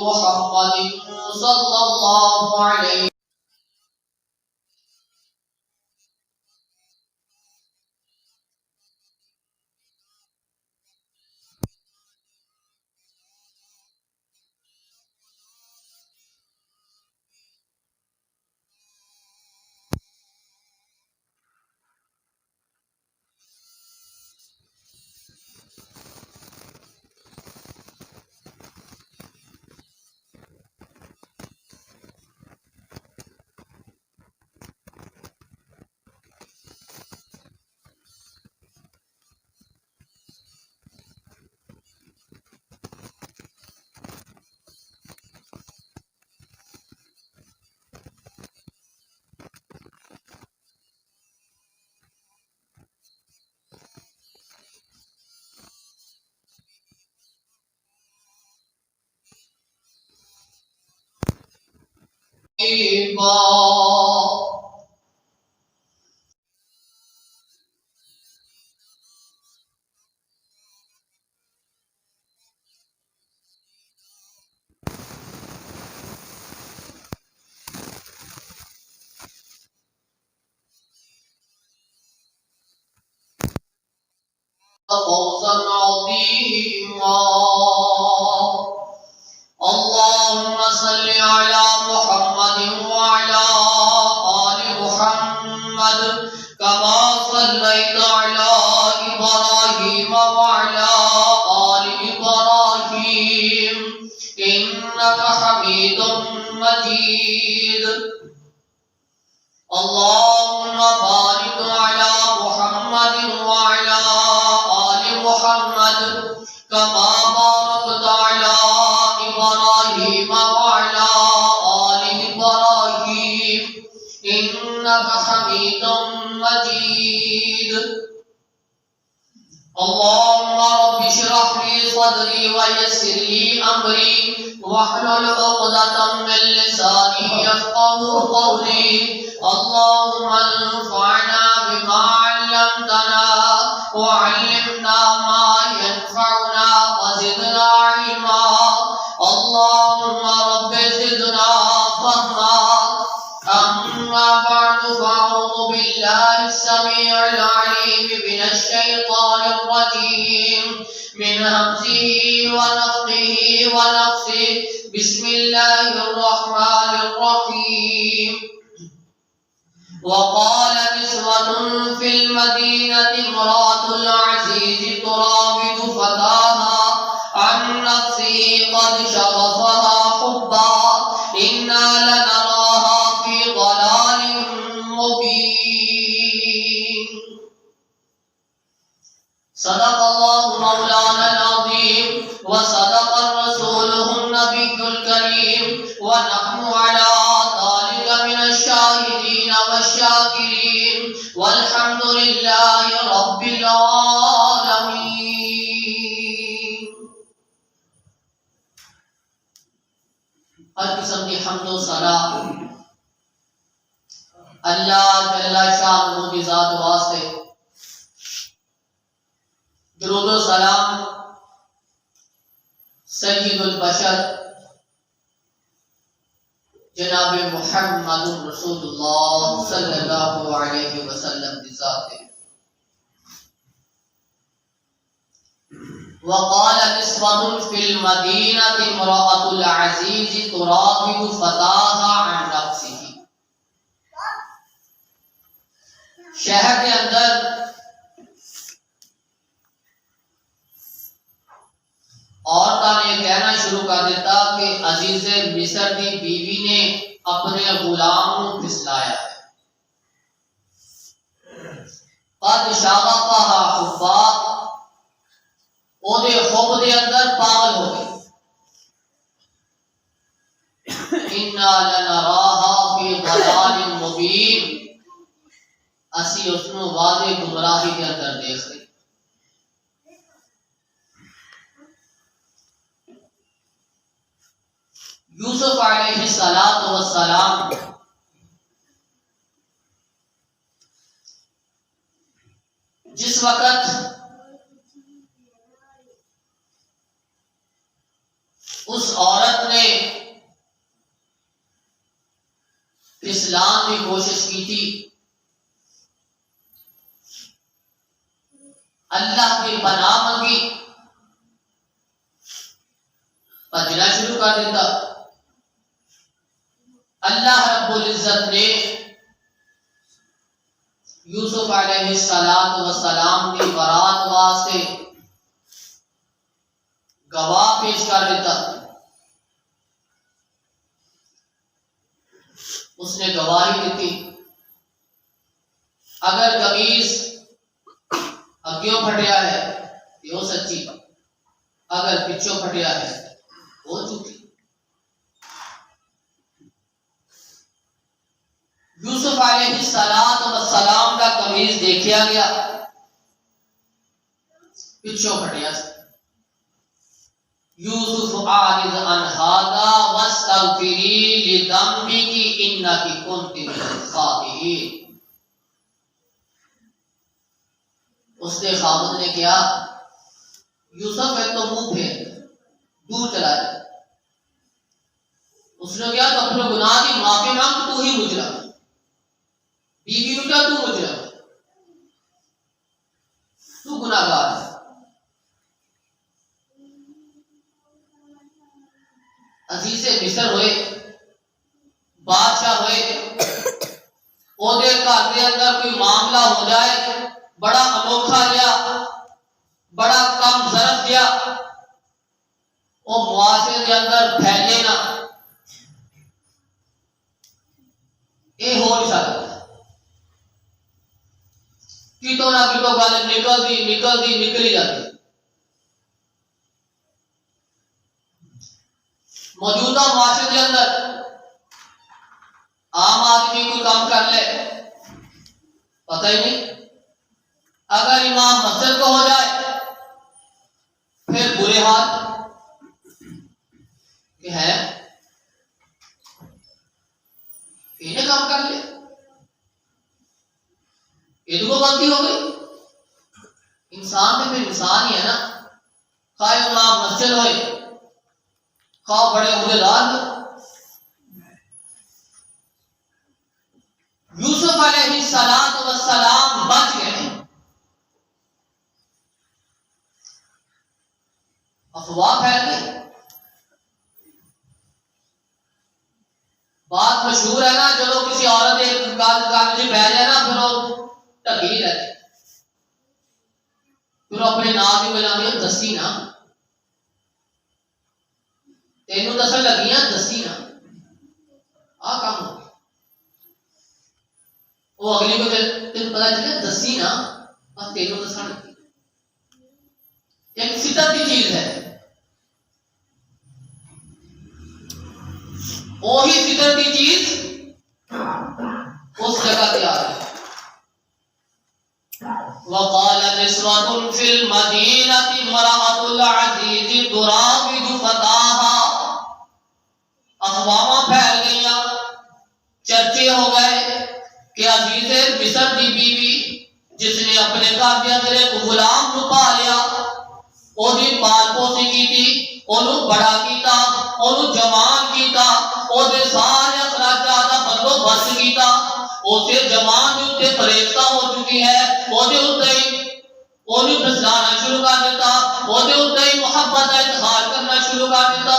محمد صلی اللہ علیہ فوزا عظيما. اللهم صل على محمد وعلى آل محمد كما صليت على إبراهيم وعلى آل إبراهيم إنك حميد مجيد. اللهم بارك على محمد وعلى آل محمد كما باركت على إبراهيم وعلى آل إبراهيم إنك حميد مجيد. اللهم رب اشرح لي صدري ويسر لي أمري واحلل عقدة من لساني يفقهوا قولي. اللهم انفعنا بما علمتنا وعلمنا ما ينفعنا وزدنا علما. اللهم رب زدنا فهما. أما بعد فأعوذ بالله السميع العليم من الشيطان الرجيم من همزه ونفخه ونفثه. بسم الله الرحمن الرحيم. وقال نسوة في المدينة امرأة العزيز تراود فتاها عن نفسه قد شغفها حبا إنا لنراها في ضلال مبين. صدق الله مولانا العظيم وصدق رسوله النبي الكريم ونحن على ذلك من الشاهدين والشاكرين والحمد لله رب العالمين. ہر قسم کی حمد و ثنا اللہ جل شانہ کی ذات واسطے. درود و سلام سید البشر جناب محمد رسول اللہ صلی اللہ علیہ وسلم کی ذات ہے. وقال نسوة في المدينة امرأة العزيز تراود فتاها عن نفسه. شہر کے اندر عورتاں نے کہنا شروع کر دیتا کہ عزیز مصر دی بیوی نے اپنے غلام کو پھسلایا ہے. قد شغفها حبا، او دے حب دے اندر پاگل ہو گئی. انا لنراها فی ضلال مبین، اسی اس نو واضح گمراہی کے اندر دیکھ رہے. یوسف علیہ السلام جس وقت اس عورت نے اسلام کی کوشش کی تھی، اللہ کی پناہ منگی، بھجنا شروع کر دیتا۔ اللہ رب العزت نے یوسف علیہ السلام کی برات واسطے گواہ پیش کر دیتا۔ اس نے گواہی دیتی، اگر قمیص اگیوں پھٹیا ہے یہ سچی، اگر پچھوں پھٹیا ہے وہ جھوٹی۔ یوسف علیہ السلام کا قمیص دیکھا گیا، پچھوں پھٹیا سے۔ یوسف اعرض عن ھذا واستغفری لذنبک انک کنت من الخاطئین۔ اس نے خامد نے کیا، یوسف ہے تو منہ پھیر دور چلا جائے۔ اس نے کیا تو اپنے گناہ کی معافی مانگ، تو ہی مجرم، بیوی نے کیا تو مجرم، تو گناہ گار ہے۔ عزیز مصر ہوئے، بادشاہ ہوئے، عہدے گھر کے اندر کوئی معاملہ ہو جائے، بڑا انوکھا گیا، بڑا کم ظرف گیا، وہ معاشرے کے اندر پھیلے نہ، یہ ہو نہیں سکتا۔ کتوں نہ کتوں گل نکل ہی جاتی۔ موجودہ معاشرے کے اندر عام آدمی کوئی کام کر لے پتہ ہی نہیں، اگر امام مسجد کو ہو جائے پھر برے حال کہ ہے انہیں کام کر لے، یہ تو غلطی ہو گئی۔ انسان تو پھر انسان ہی ہے نا، خواہ امام مسجد ہوئے خواہ بڑے عہدے دار ہوئے۔ یوسف علیہ السلام بچ گئے، افواہ پھیل گئی۔ بات مشہور ہے نا، جو لوگ کسی عورت ایک کاغذ پہ جائے نا پھر وہ ٹکی نہیں رہتے، پھر وہ اپنے نام بھی بنا دیا دسی نا، تینوں دسن لگیاں دسی نا، آ کام ہو گیا۔ وہ اگلی کو تین پتا چلے دسی نا، بس تینوں دسن لگی۔ ایک فطرت کی چیز ہے، وہی فطرت کی چیز اس جگہ پہ آ رہی ہے۔ وقال نسوة في المدينة امرأة العزيز تراود فتاها۔ افواہ پھیل گئیاں، چرچے ہو گئے کہ عزیز مصر کی بیوی جس نے اپنے گھر کے اندر ایک غلام نو پالیا، اودی پال پوسی کیتی، اونوں بڑا کیتا، اونوں جوان کیتا، اودے سارے اخراجات دا بندوبست کیتا، اسے جوان دے اوتے فریفتہ ہو چکی ہے، اودے اوتے اونوں پسلانا شروع کر دیتا، اودے اوتے محبت کا اظہار کرنا شروع کر دیتا۔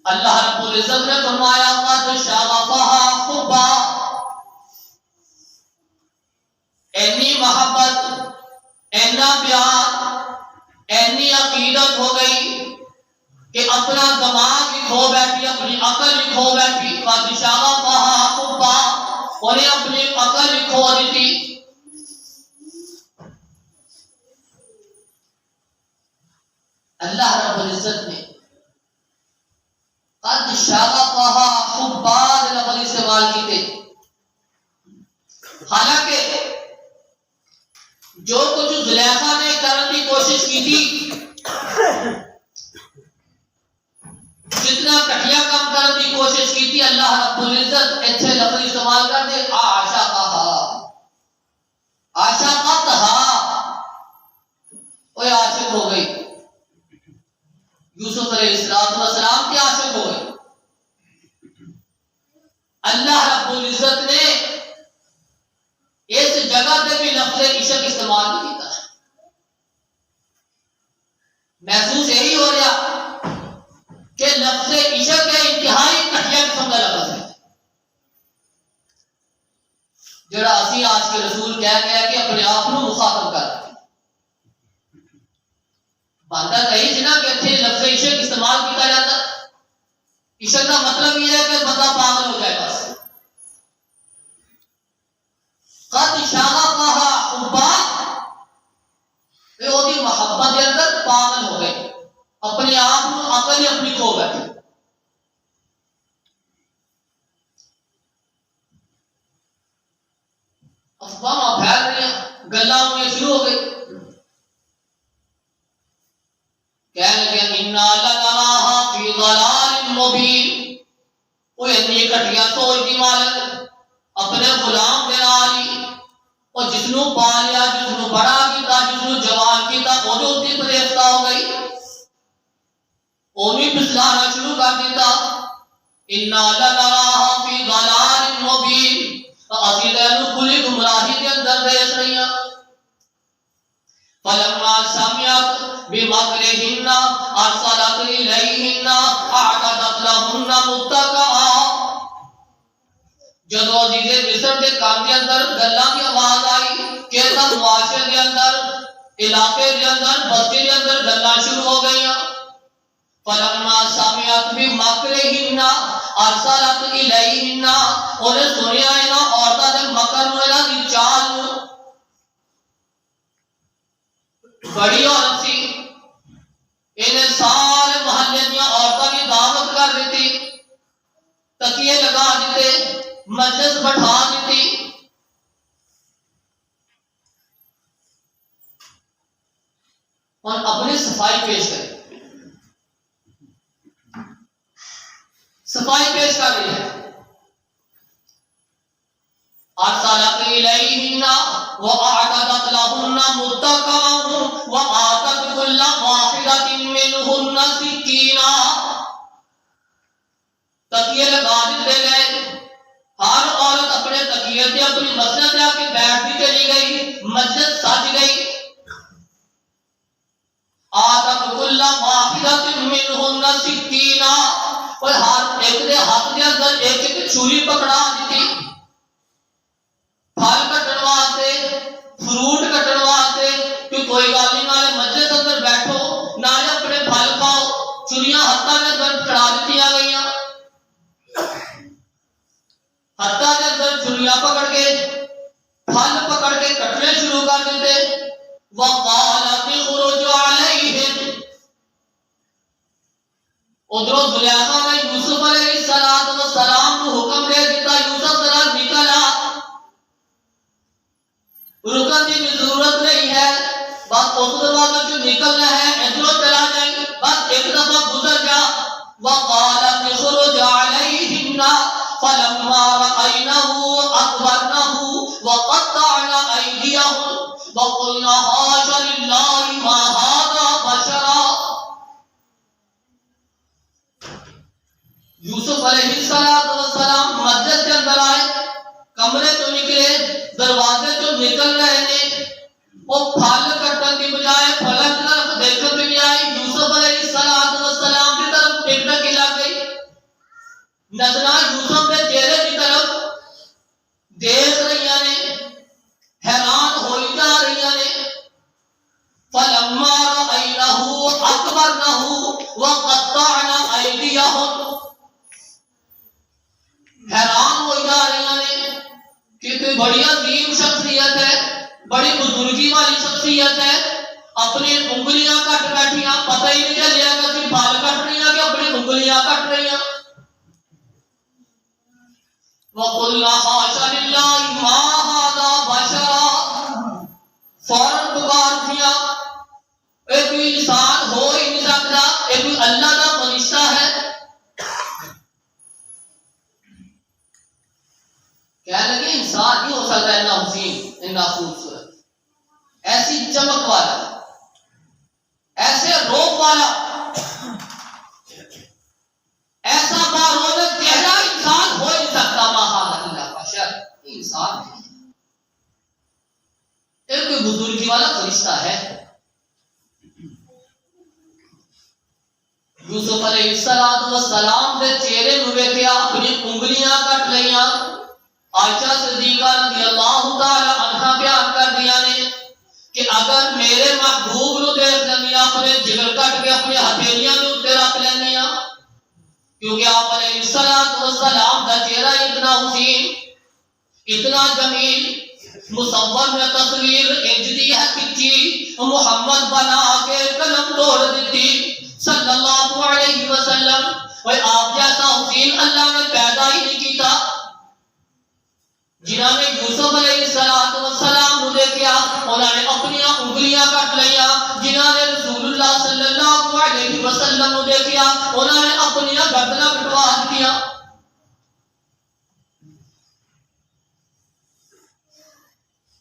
اللہ رب العزت نے فرمایا قد شغفها حبا، اینی محبت، اینا پیار، اینی عقیدت ہو گئی کہ اپنا دماغ ہی کھو بیٹھی، اپنی عقل ہی کھو بیٹھی۔ قد شغفها حبا، انہیں اپنی عقل ہی کھو دی تھی۔ اللہ رب العزت نے قد شغفها حبا لفظ استعمال کیتے، حالانکہ جو کچھ زلیخا نے کرنے کی کوشش کی تھی، جتنا کٹیا کم کرنے کی کوشش کی تھی، اللہ رب العزت ایتھے لفظ استعمال کر دے عاشقها، عاشقتها، وہ عاشق ہو گئی۔ یوسف علیہ السلام کے عاشق ہو گئے، اللہ رب العزت نے اس جگہ پہ بھی لفظ عشق استعمال نہیں کیتا ہے. محسوس یہی ہو رہا کہ لفظ عشق کے انتہائی گھٹیا قسم کا لفظ ہے جڑا اسی آج کے رسول کہہ کے اپنے آپ کو مخاطب کر رہے ہیں. بندہ کہی سی نا کہ اتنے لفظ عشق استعمال کیا جاتا. عشق کا مطلب یہ ہے کہ بندہ پاگل ہو جائے بس. قد شغفها حبا وہ محبت کے اندر پاگل ہو گئے اپنے آپ کو عقل ہی اپنی کھو بیٹھے. افواہ پھیل رہی ہیں گلا ہونے شروع ہو گئی. کہنے لگے انا لنراها فی ضلال مبین. وہ اتنی کٹیا سوچ دی مالک اپنے غلام دے نال ہی اور جس نو پالیا جس نو بڑا کیتا جس نو جوان کیتا وہ جو اتنی پریشتا ہو گئی وہ بھی پھسلانا شروع کر دیتا. انا لنراها فی ضلال مبین اسی تینو کھلی گمراہی کے اندر دیکھ رہی ہیں. فلما سمعت بمكرهن ارسلت اليهن اعتدت لهن متكئا. جدو عزیز مصر کے کام کے اندر گلاں کی آواز آئی کہ سب معاشرے کے اندر علاقے کے اندر بستی کے اندر گلاں شروع ہو گئی. فلما سمعت بمكرهن ارسلت اليهن انہیں سنیا انہاں عورتاں دے مکر نو انہاں دی چال نو. بڑی عورت سی انہیں سارے محلے دیا عورتوں کی دعوت کر دیتی تکیے لگا دیتے مجلس بٹھا دیتی. اور اپنی صفائی پیش کریں صفائی پیش کر رہی ہے. ارسلت الیہن واعتدت لہن متکئا وآتت کل واحدۃ منہن سکینا. تکیے لگا دیتے گئے ہر عورت اپنے تکیے سے اپنی مسند جا کے بیٹھتی چلی گئی مجلس سج گئی. آتت کل واحدۃ منہن سکینا اور ہر ایک دے ہاتھ دے اندر ایک ایک چھری پکڑا دیتی. پھل کٹن واسطے فروٹ کٹن واسطے کہ کوئی گل نہیں نالے مجلس اندر بیٹھو نالے اپنے پھل کھاؤ. چریاں ہاتھاں دے اندر پکڑا دتیاں گئیاں. ہاتھاں دے اندر چریاں پکڑ کے پھل پکڑ کے کٹنے شروع کر دیتے. وقالت اخرج علیہم. ادھروں زلیخا نے یوسف علیہ السلام کو حکم دے دیتا یوسف ذرا نکل آ. رکن کی ضرورت نہیں ہے بس اس دروازے جو نکلنا ہے ادھروں چلا جائیں بس ایک دفعہ گزر جا. وقالت اخرج علیہن فلما رأینہ اکبرنہ وقطعن ایدیہن وقلن حاش للہ ما ھذا بشرا. یوسف علیہ السلام مسجد کے اندر آئے کمرے تو نکلے دروازے تو نکل رہے نے وہ پھل کٹن کی بجائے پھلن کی طرف دیکھنے کی بجائے یوسف علیہ السلام کی طرف دیکھنے کی لگ گئی. نظریں یوسف کے چہرے کی طرف دیکھ رہی نے حیران ہوئی جا رہی نے. فلما رأینہ اکبرنہ وقطعن ایدیہن. حیران ہو جا رہی نے کہ کوئی بڑی عظیم شخصیت ہے بڑی بزرگی والی شخصیت ہے. اپنی انگلیاں کٹ بیٹھیاں پتہ ہی نہیں چلیا کہ صرف بال کٹ رہی ہیں کہ اپنی انگلیاں کٹ رہی ہیں. وَقُلْنَا حَاشَ لِلَّهِ مَا هَذَا بَشَرًا. فوراً پکار دیا اے کوئی انسان ہو ہی نہیں سکتا اے کوئی اللہ کا فرشتہ ہے. کہنے لگے انسان نہیں ہو سکتا اتنا حسین اتنا خوبصورت ایسی چمک والا ایسے روپ والا ایسا بارونق چہرہ انسان ہو نہیں سکتا. بزرگی والا فرشتہ ہے. یوسف علیہ السلام دے چہرے نو ویکھیا اپنی انگلیاں کٹ لیاں. عائشہ صدیقہ رضی اللہ تعالی عنہا بیان کر دیا نے کہ اگر میرے محبوب نو دیکھ لینیا اپنے جگر کٹ کے اپنی ہتھیلیاں دے اوتے رکھ لینیا، کیونکہ آپ علیہ السلام کا چہرہ اتنا حسین اتنا جمیل، مصور میں تصویر انجدی ہے کچی محمد بنا کے قلم توڑ دیتی صلی اللہ علیہ وسلم. وہ آپ جیسا حسین اللہ نے پیدا ہی نہیں کیتا. جنہوں نے یوسف علیہ السلام کو دیکھا انہوں نے اپنی انگلیاں کٹ لیا، جنہوں نے رسول اللہ صلی اللہ علیہ وسلم کو دیکھا انہوں نے اپنی گردناں کٹوا دیا.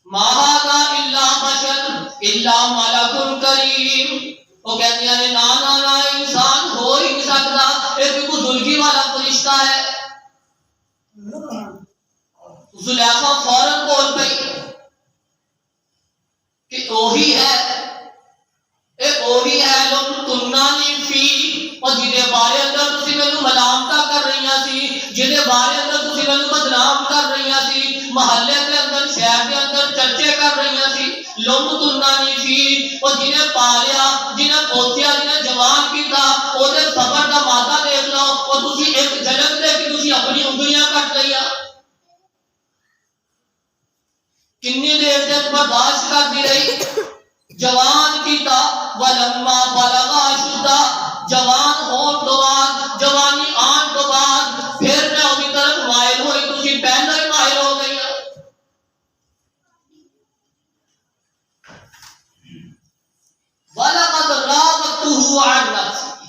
ما ھذا الا بشر الا ملک کریم. وہ کہتے ہیں نا نا نا انسان ہو ہی نہیں سکتا، ایک بزرگی والا فرشتہ ہے. زلیخا فوراً بول پئی کہ وہی ہے، وہی ہے لم تنانی فی، اور جہدے بارے اندر تسی مینوں ملامتاں کر رہی سی، جہدے بارے اندر تسی مینوں بدنام کر رہی سی، محلے کے اندر شہر کے اندر چرچے کر رہی سی. لم تنانی فی، اور جنہیں پالیا جنہیں پوسیا جنہیں جوان کیتا وہ صبر کا مادہ دیکھ لو، اور تسی ایک جھلک دے کہ تسی اپنی انگلیاں کٹ لیا. کنی دیر تک برداشت کرتی رہی. جوان کیتا ولما بلغ اشدہ، جوان ہون تو بعد جوانی آن تو بعد پھر میں اسی طرف مائل ہوئی، تسی پہلے ہی مائل ہو گئی. وَلَقَدْ رَاوَدتُّهُ عَن نَفْسِهِ.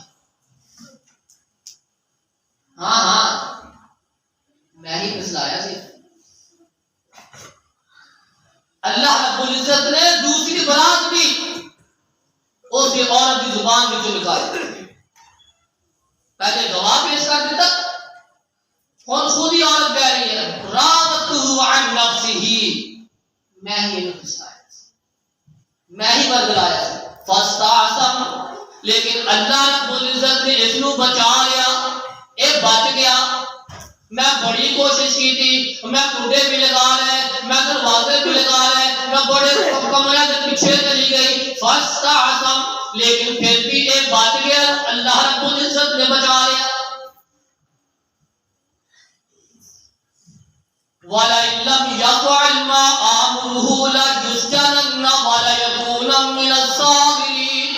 ہاں میں ہی پھسلایا سی. اللہ رب العزت نے دوسری برات بھی اسی عورت کی زبان میں نکالی. پہلے گواہ پیش کر دیتا، اور خود ہی عورت کہہ رہی ہے راوته عن نفسه، میں ہی انہیں پھسلایا، میں ہی برگلایا. فاستعصم، لیکن اللہ رب العزت نے اس نو بچا لیا، اے بچ گیا. میں بڑی کوشش کی تھی، میں کنڈے بھی لگا لے، میں دروازے بھی لگا لے، میں بڑے کمرے کے پیچھے چلی گئی. فاستعصم، لیکن پھر بھی ایک بات گیا، اللہ رب العزت نے بچا لیا. وَلَئِن لَّمْ يَفْعَلْ مَا آمُرُهُ لَيُسْجَنَنَّ وَلَيَكُونًا مِّنَ الصَّاغِرِينَ.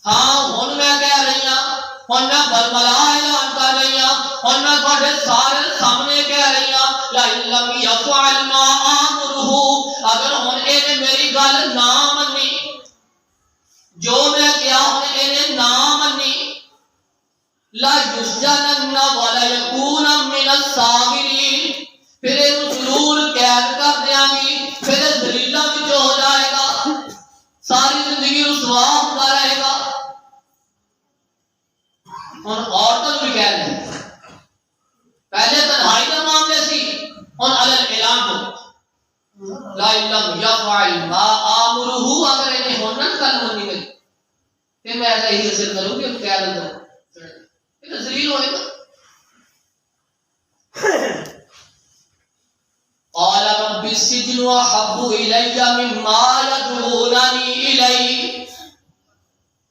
ہاں ہن میں کہہ رہی ہوں، ہن میں برملا اعلان کر رہی ہوں، ہن میں تھوڑے سارے سامنے کہہ رہی ہوں لَئِن لَّمْ يَفْعَلْ مَا آمُرُهُ، اگر ہن اے میری گل نہ منی، جو میں کیا ہن اے نہ منی، لَيُسْجَنَنَّ وَلَيَكُونًا مِّنَ الصَّاغِرِينَ، پھر ضرور قید کر دیا گی، پھر ذلیلہ بھی جو ہو جائے گا، ساری زندگی رسوا ہوتا رہے گا. اور عورتوں بھی کہہ رہے ہیں پہلے تنہائی کا معاملے سی، اور علی اعلان ہو لا لم یفعل ما آمرہ، اگر انہیں ہونا کل ہونی گئی پھر میں ایسا ہی حاصل کروں کہ کیا لگا پھر ذلیل ہوئے گا. قال رب السجن احب الی مما یدعوننی الیہ.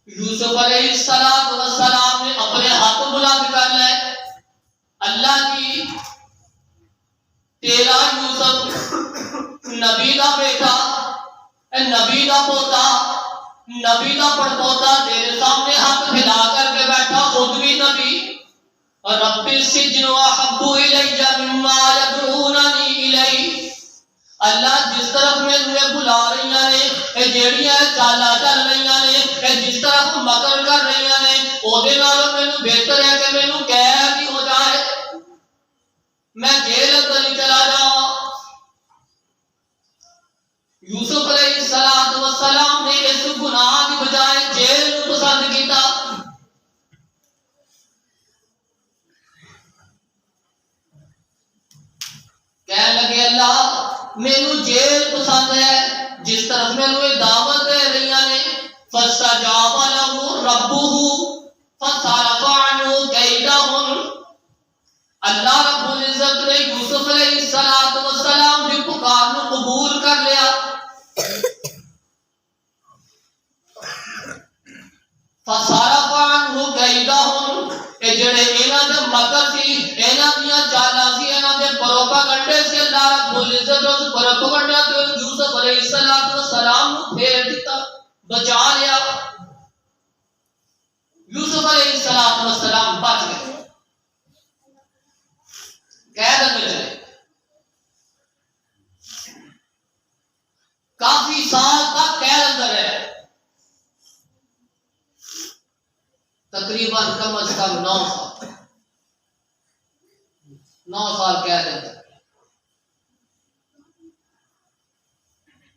یوسف علیہ السلام نے اپنے ہاتھ بلند کر لے، اللہ کی تیرا یوسف نبی دا بیٹا، نبی دا پوتا، نبی دا پڑپوتا تیرے سامنے ہاتھ پھیلا کر کے بیٹھا، خود بھی نبی. اور رب السجن احب الی مما یدعوننی الیہ، اللہ جس طرف میں بلا رہی نے، اے جیڑیاں چالاں چل رہی نے، اے جس طرف مکر کر رہی نے، او دے نالوں مینوں بہتر ہے کہ مینوں قید ہی ہو جائے، میں جیل اندر ہی چلا جاواں. یوسف علیہ السلام نے اس گناہ کی بجائے جیل کو پسند کیتا. کہنے لگے اللہ مینوں جیل پسند ہے، جس طرف میں وہ دعوت دے رہی نے فاستجاب له ربه فصرف عنه كيدهم. اللہ رب العزت نے یوسف علیہ السلام کی پکار کو قبول کر لیا. فصرف عنه كيدهم. اے جڑے انہاں دے مکر سی، انہاں دیاں چالاں سی، انہاں دے پروپیگنڈے سے اللہ رب العزت اس پروپیگنڈے تو یوسف علیہ السلام کو پھیر دیتا، بچا لیا. یوسف علیہ السلام بچ گئے، قید میں چلے. کافی سال تک قید اندر رہے، تقریباً کم از کم 9 سال قید اندر.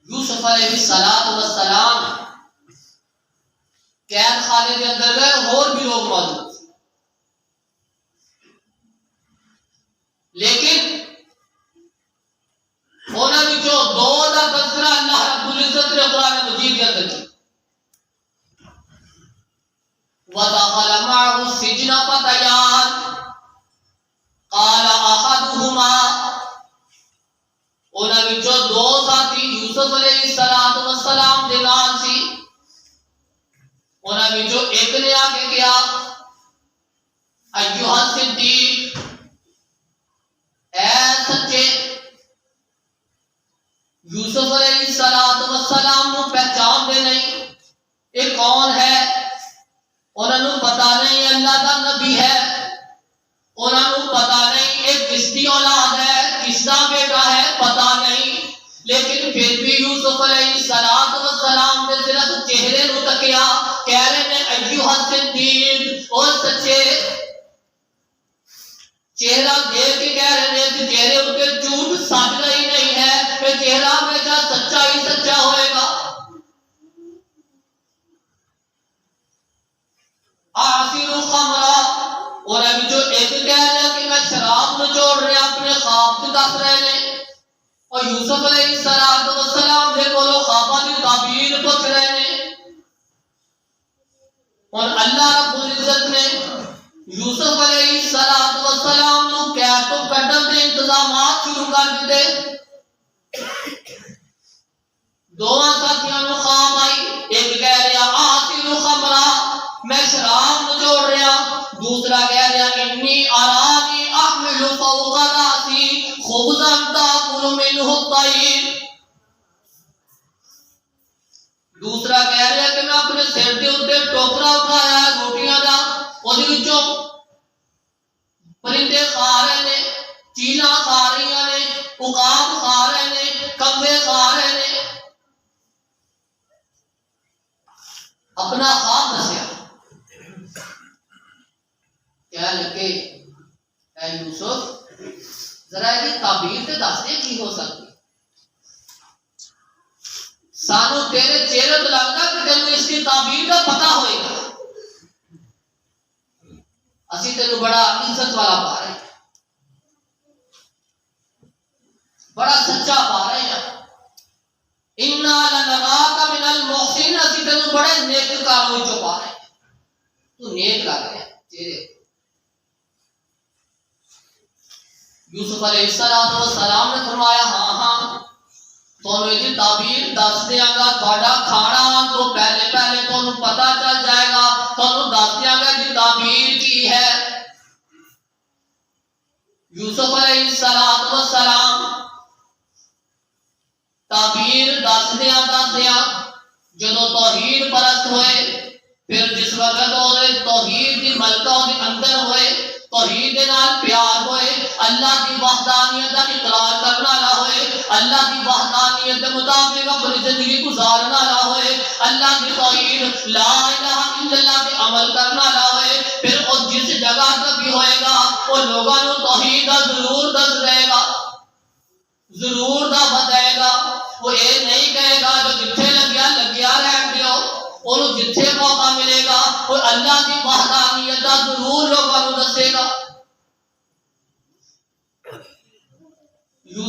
یوسف علیہ السلام قید خانے کے اندر گئے، اور بھی لوگ موجود تھے، لیکن انہوں نے جو 2 کا تذکرہ اللہ رب العزت نے قرآن مجید کے اندر کی. وَدَخَلَ مَعَهُ السِّجْنَ فَتَيَانِ قَالَ أَحَدُهُمَا. انہوں نے جو 2 ساتھی یوسف علیہ السلام دے نال سی، انہوں نے جو ایک نے آگے کیا ایوہ صدیق، اے سچے. یوسف علیہ السلام کو پہچان دے نہیں، یہ کون ہے؟ انہوں نے پتا نہیں اللہ کا نبی ہے، انہوں نے پتا نہیں یہ کس کی اولاد ہے، کس کا بیٹا ہے، پتا نہیں. لیکن پھر بھی یوسف علیہ السلام نے صرف چہرے نو تکیا، کہہ رہے ہیں ایوہ صدیق، اور سچے. چہرہ دیکھ کے کہہ رہے ہیں کہ چہرے ان کے جھوٹ سچ ہی نہیں ہے، کہ چہرہ ہمیشہ سچا ہی سچا ہوئے گا. آخر خمرہ، اور ابھی جو ایک کہہ رہے ہیں کہ میں شراب نچوڑ رہے ہیں، اپنے خواب سے دس رہے ہیں، اور یوسف علیہ السلام دے بولو خوابہ کی تعبیر پوچھ رہے ہیں. اور اللہ رب العزت نے یوسف علیہ السلام کو قید تو کڈن دے انتظامات شروع کر دیتے. 2 ساتھیاں نو خواب آئی، ایک کہہ رہا آخر خمرہ، میں شراب نچوڑ رہا، دوسرا کہہ رہا انی ارانی احمل فوق راسی خبزا تاکل منہ الطیر. دوسرا کہہ رہا کہ میں اپنے سر کے اوپر ٹوکرا اٹھایا ہے روٹیاں دا، اور وچوں پرندے کھا رہے ہیں، چیلاں کھا رہی ہیں، عقاب کھا رہے ہیں، کبے کھا رہے ہیں. اپنا خواب دسیا، کہہ لگے اے یوسف ذرا یہ تعبیر تے دس دے کی ہو سکتی. سانو تیرے چہرے تو لگتا کہ تینوں اس کی تعبیر کا پتہ ہوئے گا، اسی تینوں بڑا عزت والا پا رہے ہیں، بڑا سچا پا رہے ہیں. اِنَّا لَنَرَاكَ مِنَ الْمُحْسِنِينَ، اسی تینوں بڑے نیک کاروں وچوں پا رہے ہیں، تو نیک لگ رہے ہیں چہرے. یوسف علیہ السلام نے فرمایا ہاں تمہیں یہ تعبیر دس دیاں گا، تھوڑا کھانا آن تو پہلے تمہیں پتہ چل جائے گا، تمہیں دس دیاں گا یہ تعبیر کی ہے. یوسف علیہ السلام تعبیر دس دیاں جدو توحید پرست ہوئے، پھر جس وقت توحید کی ملکہ دے اندر ہوئے، توحید دے نال پیار ہوئے، اللہ کی وحدانیت کا اقرار کرنا نہ ہوئے، اللہ کی وحدانیت کے مطابق اپنی زندگی گزارنا نہ ہوئے، اللہ کی توحید لا الہ الا اللہ پہ عمل کرنا نہ ہوئے، پھر وہ جس جگہ تک بھی ہوئے گا وہ لوگوں کو توحید کا ضرور دس دے گا، ضرور دعوت دے گا. وہ یہ نہیں کہے گا جو جتھے لگیا رہن دیو، انہوں جتھے موقع ملے گا وہ اللہ کی وحدانیت کا ضرور لوگوں کو دسے گا.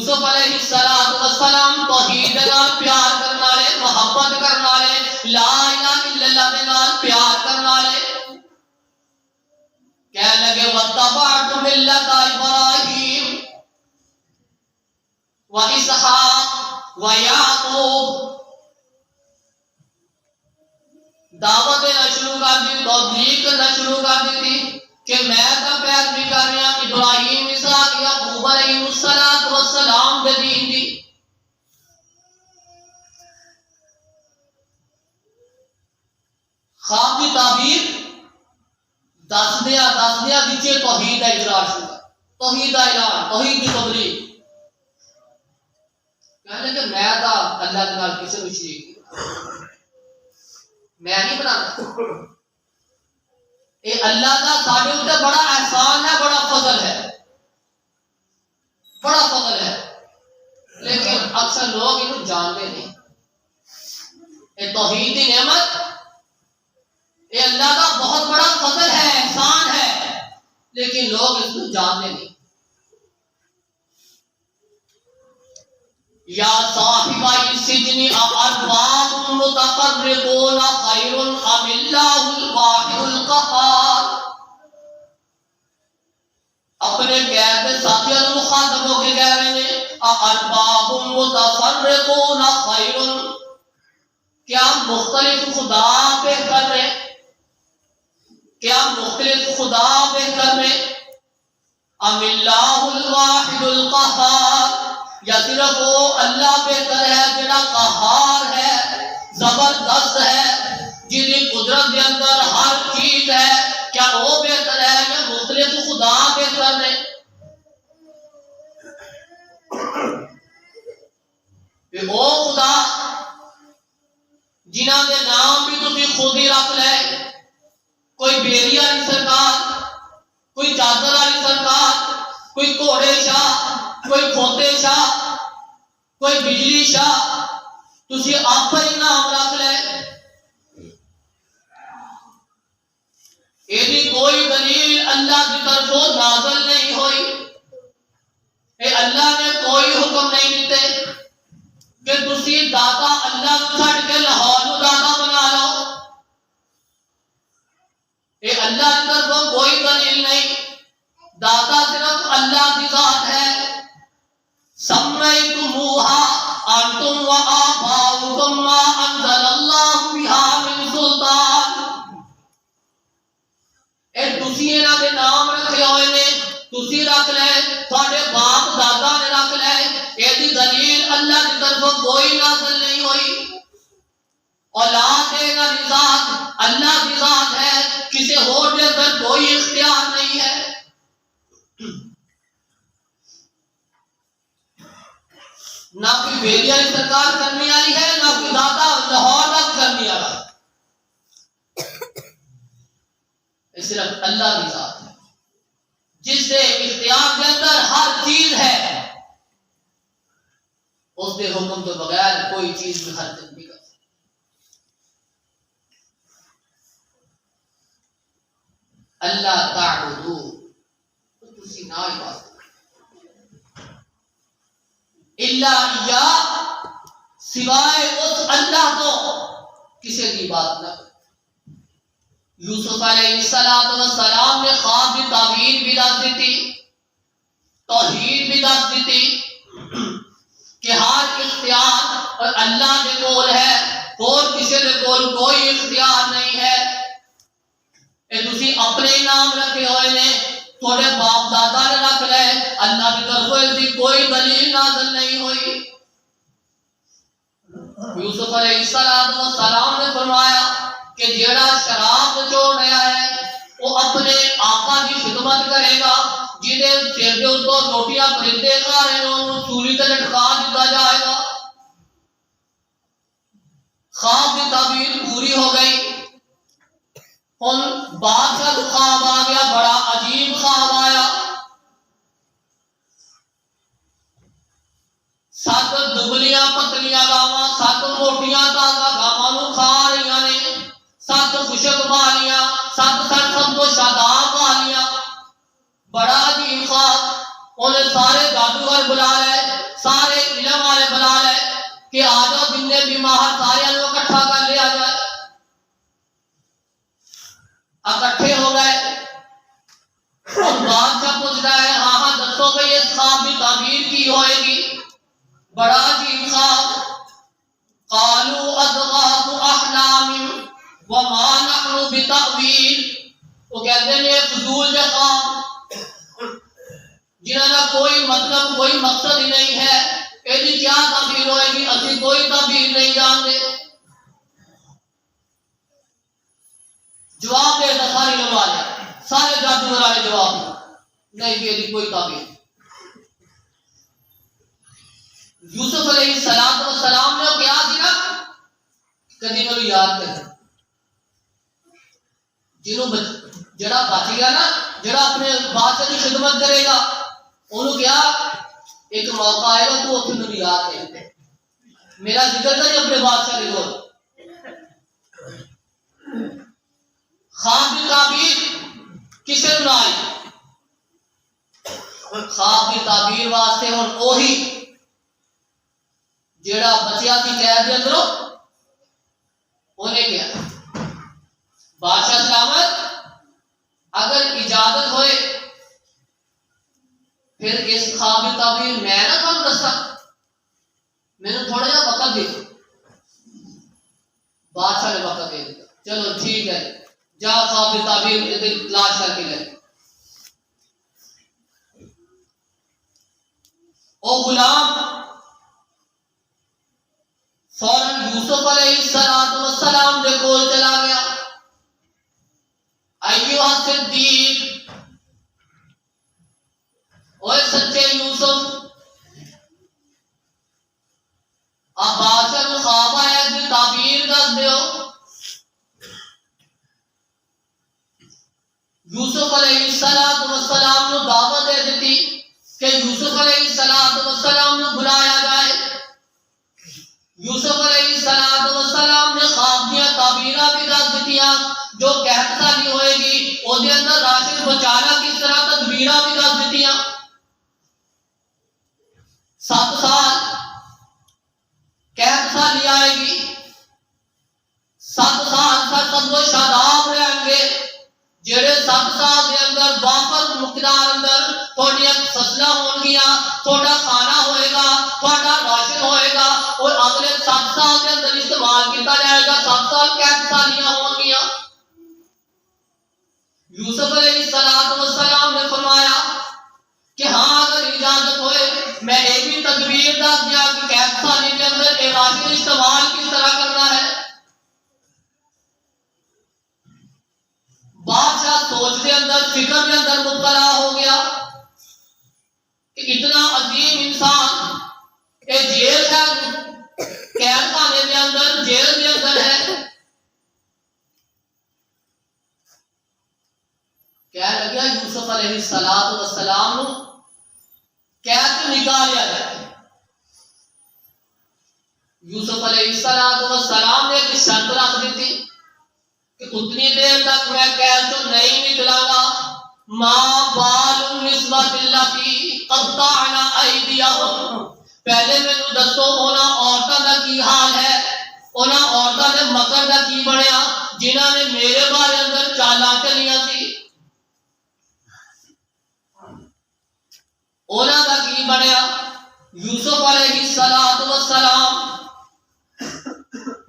یوسف علیہ السلام توحید نال پیار کرنے والے، محبت کرنے والے، لا الہ الا اللہ دے نال پیار کرنے والے، کہنے لگے وَاتَّبَعْتُ مِلَّةَ إِبْرَاهِيمَ وَإِسْحَاقَ وَيَعْقُوبَ، دعوت دینا شروع کر دی، تبلیغ کرنا شروع کر دی تھی کہ میں تو پیروی کر رہا ابراہیم، اسحاق، یعقوب علیہ السلام دے دین دی۔ خواب کی تعبیر دس دیا وچے توحید کا اقرار شروع کر، توحید کا اعلان، توحید کی تبلیغ۔ کہنے کہ میں تو اللہ کے نال کسی کو شریک نہیں، میں نہیں بناتا، یہ اللہ کا سارے اوپر بڑا احسان ہے، بڑا فضل ہے، بڑا فضل ہے، لیکن اکثر لوگ انہوں جانتے نہیں۔ یہ توحید کی نعمت، یہ اللہ کا بہت بڑا فضل ہے، احسان ہے، لیکن لوگ اس کو جانتے نہیں۔ یا صاحب السجن ارباب متفرقون خیر ام اللہ الواحد القہار، اپنے قید کے ساتھیوں کو مخاطب ہو کے کہہ رہے ہیں ارباب متفرقون خیر، کیا مختلف خدا بہتر ہے، کیا مختلف خدا بہتر ہے، ام اللہ الواحد القہار، یا صرف وہ اللہ بہتر ہے جڑا قہار ہے، زبردست ہے، جن کی قدرت کے اندر ہر چیز ہے، کیا وہ بہتر ہے یا مختلف خدا بہتر ہے؟ کہ وہ خدا جنہاں دے نام بھی تسی خود ہی رکھ لے، کوئی بیری والی سرکار، کوئی چادر والی سرکار، کوئی گھوڑے شاہ، کوئی کھوتے شاہ، کوئی بجلی شاہ، تسی آپ ہی نام رکھ لے، یہ کوئی دلیل اللہ کی طرفوں نازل نہیں ہوئی، اے اللہ نے کوئی حکم نہیں دیتے کہ تسی داتا اللہ چھڑ کے لاہور نو داتا بنا لو، اے اللہ کی طرفوں کوئی دلیل نہیں، داتا صرف اللہ کی ذات ہے۔ سمیتموہا انتم و آباؤکم ما انزل اللہ بہا من سلطان، اے تسی انہاں دے نام رکھے ہوئے نے، تسی رکھ لے، تھوڑے باپ دادا نے رکھ لے، یہ دی دلیل اللہ کی طرف کوئی نازل نہیں ہوئی۔ اولاد دینا دی ذات اللہ کی ذات ہے، کسی اور کے اندر کوئی اختیار نہیں ہے۔ نہ کوئی بیلی والی سرکار کرنے والی ہے، نہ کوئی داتا لاہور تک کرنے والا، یہ صرف اللہ کی ذات ہے جس سے اختیار کے اندر ہر چیز ہے، اس کے حکم کے بغیر کوئی چیز بھی حرکت نہیں کر سکتی۔ اللہ تعبدو، تو تسی نہ عبادت اللہ یا سوائے اس اللہ کو کسی کی بات نہ کرے۔ یوسف علیہ السلام نے خواب کی تعبیر بھی دس دیتی، توحید بھی دس دیتی کہ ہر اختیار اور اللہ کے کول ہے، اور کسی کے کول کوئی اختیار نہیں ہے۔ اے تسی اپنے نام رکھے ہوئے نے، تھوڑے باپ دادا نے رکھ لے، اللہ کی طرف سے کوئی دلیل نازل نہیں ہوئی۔ یوسف علیہ السلام نے فرمایا کہ جیڑا شراب نچوڑ رہا ہے وہ اپنے آقا کی خدمت کرے گا، جنہیں سر کے اوپر روٹیاں پرندے کھا رہے ہیں انہوں سولی تے لٹکا دیتا جائے گا۔ خواب کی تعبیر پوری ہو گئی، ان بعد کا خواب آ گیا، بڑا عجیب خواب آیا۔ 7 دبلیاں پتلیاں گاواں 7 موٹیاں تازہ گاواں نو کھا رہی نے، 7 خشک بالیاں 7 سرسبز و شاداب بالیاں۔ بڑا عجیب خواب، انہیں سارے جادوگر بلا لے، باہر سارے لوگ اکٹھا کر لیا جائے. اکٹھے ہو گئے اور بادشاہ پوچھتا ہے ہاں ہاں دسو بھئی اس خواب کی تعبیر کی ہوئے گی؟ بڑا عجیب خواب. قالوا اضغاث احلام وما نحن بتأویل. وہ کہتے ہیں یہ فضول کے خواب جنہاں کا کوئی مطلب کوئی مقصد ہی نہیں ہے. یہ کیا تعبیر ہوئے گی؟ اسی کوئی تعبیر نہیں جانتے. جواب دے دا ساری نمازیں سارے جادوگر نے جواب نہیں دیا دی کوئی تعبیر. یوسف علیہ السلام نے کیا کیا کدی میں یاد کر جنہوں جڑا بچ گیا نا جڑا اپنے بادشاہ کی خدمت کرے گا انہوں کیا ایک موقع آئے گا تو اتنے میں یاد کر میرا ذکر کرے اپنے بادشاہ کے دور. خواب کی تعبیر کسے سنائی؟ خواب کی تعبیر واسطے ہن وہی جیڑا بچیا سی قید دے اندروں انہیں کیا بادشاہ سلامت اگر اجازت ہوئے پھر اس خواب کی تعبیر میں نہ تھانوں دساں میں نے تھوڑا جہا وقت دے. بادشاہ نے وقت دے دیا چلو ٹھیک ہے جا خواب کی تعبیر تلاش کر کے لے. او غلام فوراً یوسف علیہ السلام دے کول چلا گیا. ایوہ صدیق اوے سچے یوسف اب بادشاہ کو خواب آیا دی تعبیر دس دیو. یوسف علیہ السلام نے دعوت دے دیتی کہ یوسف علیہ السلام نے بلایا جائے. یوسف علیہ السلام نے خواب دیا تعبیرہ بھی دس دیتیاں جو قحط سالی ہوئے گی او دے اندر راشد بچانا کس طرح تدبیرہ بھی دس دیتیاں. 7 سال قحط سالی آئے گی 7 سال تک وہ شاداب رہیں گے جڑے 7 سال دے اندر وافر مقدار اندر تھوڑی فصلہ ہون گیا تھوڑا کھانا ہوئے گا تھوڑا راشن ہوئے گا اور اگلے 7 سال کے اندر استعمال کیتا جائے گا. 7 سال قحط سالیاں ہون گیا. یوسف علیہ السلام نے فرمایا کہ ہاں اگر اجازت ہوئے میں ایک بھی تدبیر دس دیا کہ قحط سالی کے اندر یہ راشن استعمال کس طرح کرنا ہے. بادشاہ سوچ دے اندر فکر دے اندر مبتلا ہو گیا کہ اتنا عظیم انسان یہ جیل ہے قید خانے دے اندر جیل دے اندر ہے. کہہ لگیا یوسف علیہ السلام نو قید تو نکالیا جائے. یوسف علیہ السلام نے ایک شرط رکھ دیتی کہ اتنی دیر تک میں قید تو نہیں نکلا گا. ما بال النسوۃ اللتی قطعن ایدیہم پہلے مینوں دسو انہاں عورتاں دا کی حال ہے انہاں عورتاں دے مکر دا کی بنیا جنہاں نے میرے بارے اندر چالاں چلیاں سی انہاں دا کی بنیا. یوسف علیہ السلام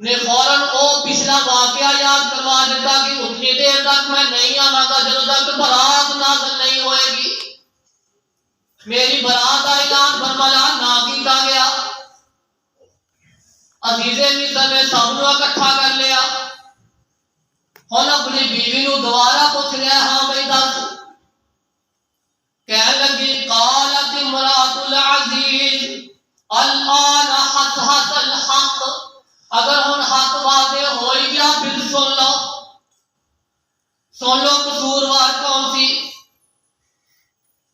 نے فوراً او پچھلا واقعہ یاد کروا دیتا کہ اتنی دیر تک میں نہیں آواں گا جب تک برات نازل نہیں ہوئے گی. میری برات کا اعلان برملا نہ کیتا گیا. عزیز مصر نے سب نو اکٹھا کر لیا. ہن اپنی بیوی نو دوبارہ پوچھ لیا ہاں بھائی دس. کہنے لگی قالت امرأۃ العزیز الآن حصحص الحق اگر ہن حق واضح ہو ہی گیا پھر سن لو قصوروار کون سی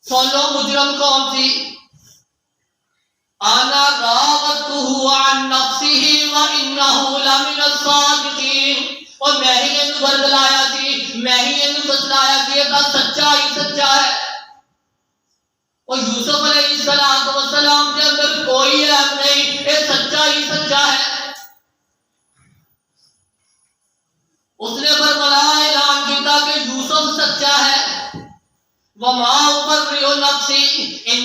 سن لو مجرم کون سی. انا راودته عن نفسه وانه لمن الصادقین اور میں ہی ان کو برگلایا سی میں ہی ان کو بتلایا سی یہ سچا ہی سچا ہے. اور یوسف علیہ السلام کے اندر کوئی عیب نہیں یہ سچا ہی سچا ہے.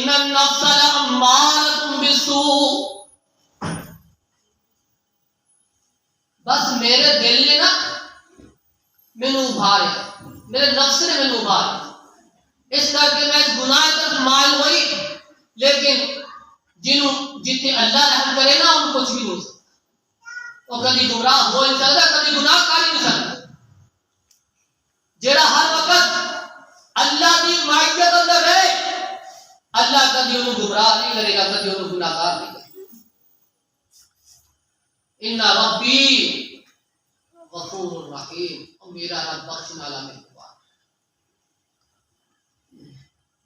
ان النفس لامارۃ بالسوء. بس میرے دل نے نا مینوں ابھاریا، میرے نفس نے مینوں ابھاریا، اس کر کے میں اس گناہ کی طرف مائل ہوئی. لیکن جنوں جتنے اللہ رحم کرے نا ان کچھ بھی نہیں ہو سکتا. وہ کبھی گمراہ ہو نہیں سکتا، کبھی گناہ کر ہی نہیں سکتا. جڑا ہر وقت اللہ کی معیت اندر رہے، اللہ کبھی انہوں گمراہ نہیں کرے گا، کبھی انہوں گناہ کار نہیں کرے گا. ان ربی غفور رحیم، اور میرا رب بخشنے والا مہربان.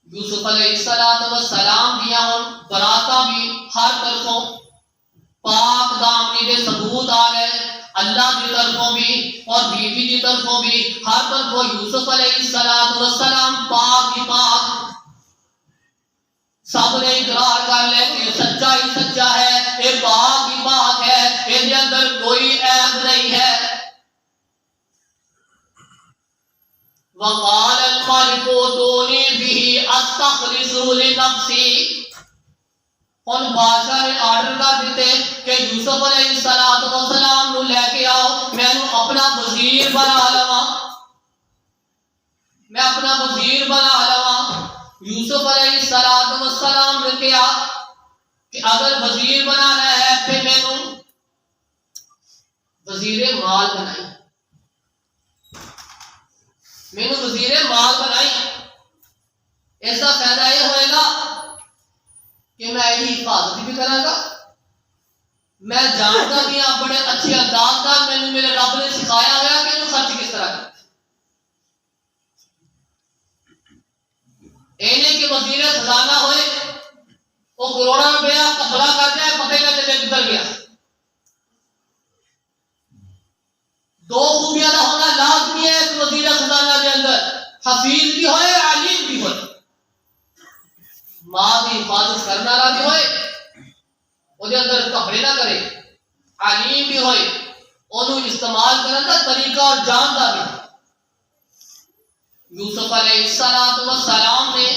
یوسف علیہ السلام دیا براتا بھی ہر طرفوں پاک دامنی دے ثبوت آ گئے، اللہ کی طرفوں بھی اور بیوی کی طرفوں بھی، ہر طرفوں یوسف علیہ السلام پاک ہی پاک. سب نے اقرار کر لے کہ سچا ہی سچا ہے، یہ پاک ہی پاک ہے، اس کے اندر کوئی عیب نہیں ہے. وقال الملك ائتوني به استخلصه لنفسي. اور بادشاہ نے آرڈر کر دیتے کہ یوسف علیہ السلام نو لے کے آؤ، میں نو اپنا وزیر بنا لواں، میں اپنا وزیر بنا لواں. یوسف علیہ السلام نے کہا کہ اگر وزیر بنانا ہے پھر میں نو وزیر مال بنائی، میں نو وزیر مال بنائی. ایسا فائدہ یہ ہوئے گا کہ میں یہی حفاظت بھی کروں گا، میں جانتا بھی ہاں بڑے اچھے انداز کا میرے رب نے سکھایا ہوا کہ خرچ کس طرح کرتے. اینے کے وزیر خزانہ ہوئے، وہ کروڑوں روپیہ قبضہ کر جائے، پتہ نہ چلے کدھر گیا. دو خوبیاں کا ہونا لازمی ہے ایک وزیر خزانہ کے اندر، حفیظ بھی ہوئے علیم بھی ہوئے. ماں کی حفاظت کرنے والا بھی ہوئے، وہ اندر کپڑے نہ کرے، علیم بھی ہوئے، انہوں استعمال کرنے کا طریقہ اور جانتا بھی. یوسف علیہ السلام نے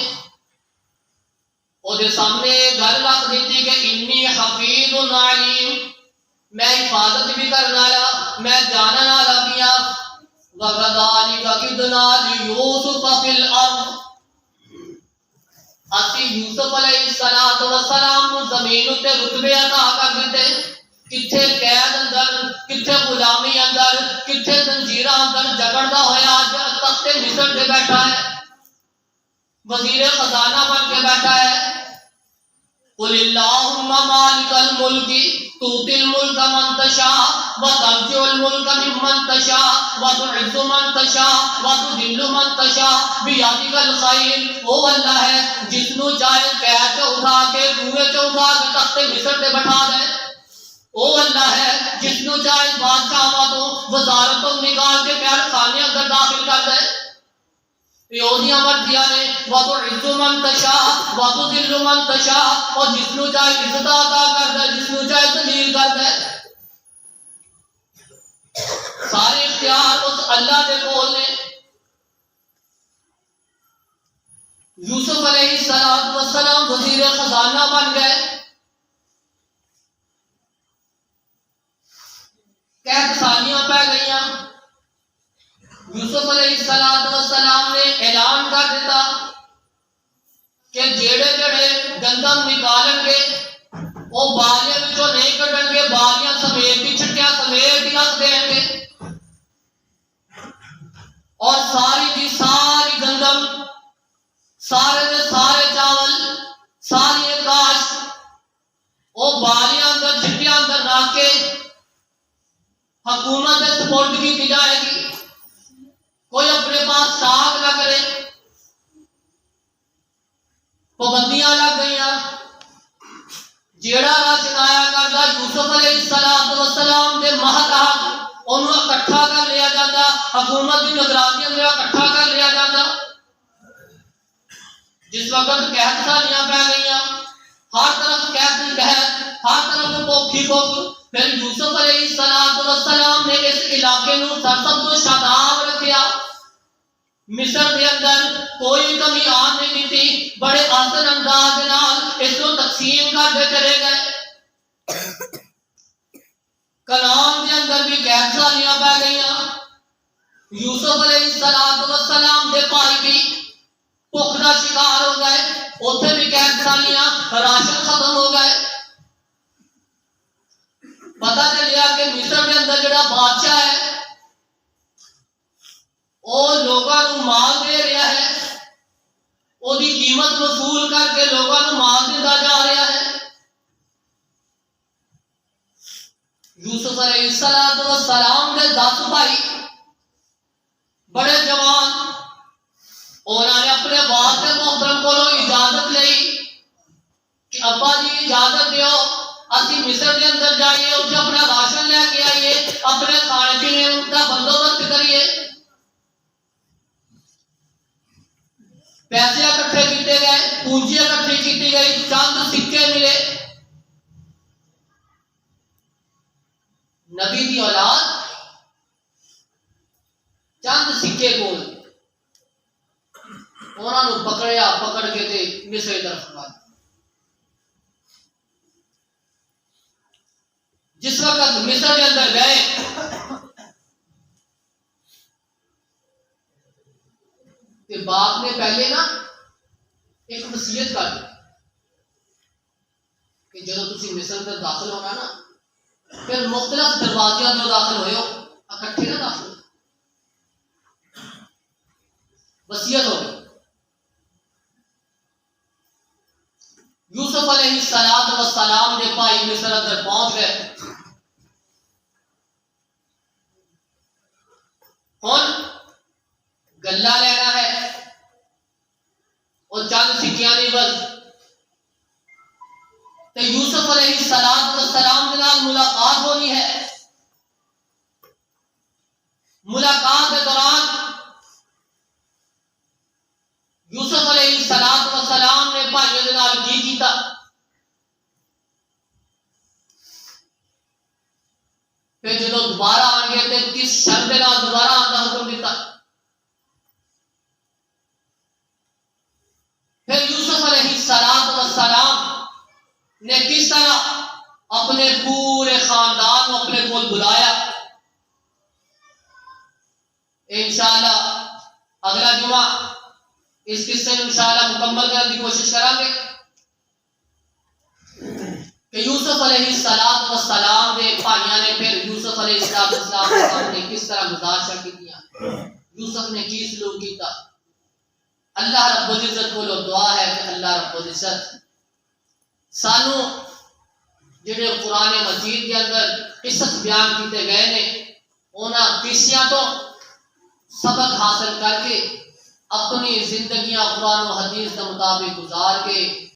وہ سامنے گل رکھ دیتی کہ انی حفیظ علیم، میں حفاظت بھی کرنے والا، میں جاننے والا بھی ہاں. وَكَذَلِكَ كِدْنَا لِيُوسُفَ فِي الْأَرْضِ. اسی یوسف علیہ السلام کو زمین تے رتبے عطا کر دیتے، کتھے قید اندر، کتھے غلامی اندر، کتھے زنجیراں اندر جکڑدا ہویا اج تخت مصر تے بیٹھا ہے، وزیر خزانہ بن کے بیٹھا ہے. قل اللہم مالک الملک تؤتی الملک من تشاء وتنزع الملک ممن تشاء وتعز من تشاء وتذل من تشاء بیدک الخیر. وہ اللہ ہے جس نو چاہے قید چ اٹھا کے کنویں چ اٹھا کے تخت مصر تے بٹھا دے. وہ اللہ ہے جس نو چاہے بادشاہاں تو وزارتوں نکال کے پیار خانے اندر داخل کر دے. یہودیاں مرضیاں نے وَتُعِزُّ مَن تَشَاءُ وَتُذِلُّ مَن تَشَاءُ، اور جس نو چاہے عزت عطا کر دے، جس نو چاہے ذلیل کر دے. سارے اختیار اس اللہ کے کول نے. یوسف علیہ السلام وزیر خزانہ بن گئے. قحط سالیاں پہ گئیاں. یوسف علیہ السلام نے اعلان کر دیتا کہ جڑے جڑے گندم نکالن گے وہ بالیاں وچوں نہیں کڈن گے، بالیاں سمیت بھی چھٹیاں سمیت بھی رکھ دیں گے، اور ساری دی ساری گندم، سارے دے سارے چاول، ساری کاشت وہ بالیاں اندر چھٹیاں اندر رکھ کے حکومت کے سپورٹ کی جائے گی. کوئی اپنے پاس ساگ نہ کرے. پابندیاں لگ گئیاں. جیڑا راشن آیا کرتا یوسف علیہ السلام کے ماتحت انہوں اکٹھا کر لیا جاتا، حکومت کی نگرانی اندر اکٹھا کر لیا جاتا. جس وقت قحط سالیاں پہ گئیاں، ہر طرف قحط ہی قحط، ہر طرف بھوک ہی بھوک. پھر یوسف علیہ السلام نے اس علاقے نو سرسبز و شاداب رکھیا. مصر دے اندر کوئی کمی آن نہیں دیتی، بڑے آسان انداز نال اس کو تقسیم کرتے چلے گئے۔ کلام دے اندر بھی قید سالیاں پہ گئیاں، یوسف علیہ السلام دے بھائی بھی بھوک کا شکار ہو گئے، اتنے بھی قید سالیاں، راشن ختم ہو گئے۔ پتہ چلیا کہ مصر کے اندر جڑا بادشاہ ہے وہ لوگوں کو مال دے رہا ہے، وہ دی قیمت وصول کر کے لوگوں کو مال دیتا جا رہا ہے۔ یوسف علیہ السلام کے 10 بھائی بڑے جوان، انہوں نے اپنے والد محترم کو اجازت لی کہ ابا جی اجازت دیو اسی مصر کے اندر جائیے، اسے اپنا راشن لے کے آئیے، اپنے کھانے پینے کا بندوبست کریے۔ پیسے اکٹھے کیتے گئے، پونجی اکٹھی کی گئی، چند سکے ملے۔ نبی دی اولاد چند سکے کول، انہوں نے پکڑیا، پکڑ کے تے مصر کی طرف بھاگ۔ جس وقت مصر کے اندر گئے کہ باپ نے پہلے نا ایک وصیت کر دی کہ جب تسی مصر میں داخل ہونا نا پھر مختلف دروازے جو داخل ہوئے ہو اکٹھے نہ داخل ہو، وصیت ہو گئی۔ یوسف علیہ السلام کے بھائی مصر اندر پہنچ گئے۔ کون گلہ لینا ہے اور چند سکیاں نہیں بس، تو یوسف علیہ السلام کے نال ملاقات ہونی ہے۔ ملاقات کے دوران یوسف علیہ السلام نے بھائیوں کے نال کی کیتا؟ پھر جب دوبارہ آن گئے تو کس شرط کے نال دوبارہ آن کا حکم دیتا؟ پھر یوسف علیہ السلام نے کس طرح اپنے پورے خاندان کو اپنے کول بلایا؟ انشاءاللہ اگلا جمعہ اس قصے میں انشاءاللہ مکمل کرنے کی کوشش کریں گے کہ یوسف علیہ السلام کے بھائیوں نے پھر یوسف علیہ السلام کے سامنے کس طرح گزارشاں کیتیاں، یوسف نے کی سلوک کیتا۔ اللہ رب العزت کو دعا ہے کہ اللہ رب العزت سانو جڑے قرآن مجید کے اندر قصص بیان کیتے گئے نے انہاں قصیاں تو سبق حاصل کر کے اپنی زندگیاں قرآن و حدیث کے مطابق گزار کے